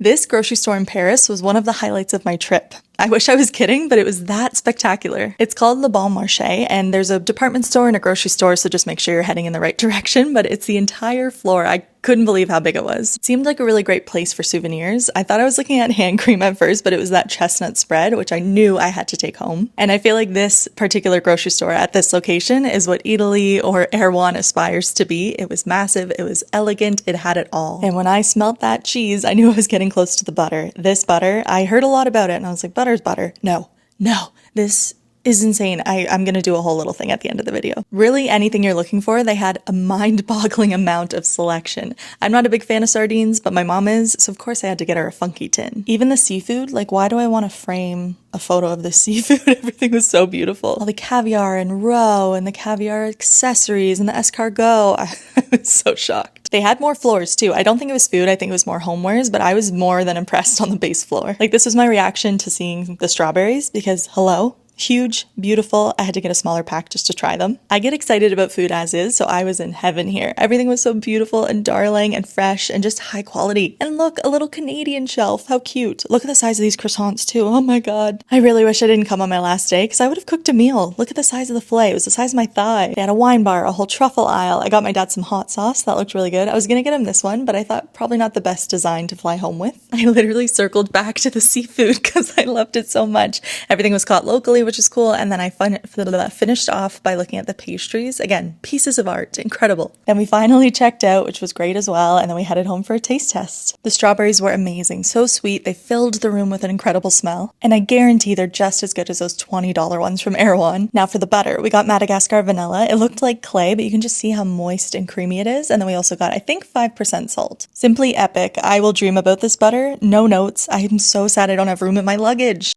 This grocery store in Paris was one of the highlights of my trip. I wish I was kidding, but it was that spectacular. It's called Le Bon Marché, and there's a department store and a grocery store, so just make sure you're heading in the right direction, but it's the entire floor. I couldn't believe how big it was. It seemed like a really great place for souvenirs. I thought I was looking at hand cream at first, but it was that chestnut spread, which I knew I had to take home. And I feel like this particular grocery store at this location is what Italy or Erewhon aspires to be. It was massive, it was elegant, it had it all. And when I smelled that cheese, I knew I was getting close to the butter. This butter, I heard a lot about it, and I was like, butter's butter. No, this is insane. I'm gonna do a whole little thing at the end of the video. Really, anything you're looking for, they had a mind-boggling amount of selection. I'm not a big fan of sardines, but my mom is, so of course I had to get her a funky tin. Even the seafood, like why do I want to frame a photo of the seafood? Everything was so beautiful. All the caviar and roe and the caviar accessories and the escargot. I was so shocked. They had more floors too. I don't think it was food, I think it was more homewares, but I was more than impressed on the base floor. Like this was my reaction to seeing the strawberries because hello? Huge, beautiful. I had to get a smaller pack just to try them. I get excited about food as is, so I was in heaven here. Everything was so beautiful and darling and fresh and just high quality. And look, a little Canadian shelf. How cute. Look at the size of these croissants too. Oh my god. I really wish I didn't come on my last day because I would have cooked a meal. Look at the size of the filet. It was the size of my thigh. They had a wine bar, a whole truffle aisle. I got my dad some hot sauce. That looked really good. I was gonna get him this one, but I thought probably not the best design to fly home with. I literally circled back to the seafood because I loved it so much. Everything was caught locally, which is cool, and then I finished off by looking at the pastries. Again, pieces of art, incredible. Then we finally checked out, which was great as well, and then we headed home for a taste test. The strawberries were amazing, so sweet, they filled the room with an incredible smell, and I guarantee they're just as good as those $20 ones from Erewhon. Now for the butter, we got Madagascar vanilla. It looked like clay, but you can just see how moist and creamy it is, and then we also got, I think, 5% salt. Simply epic. I will dream about this butter. No notes. I am so sad I don't have room in my luggage.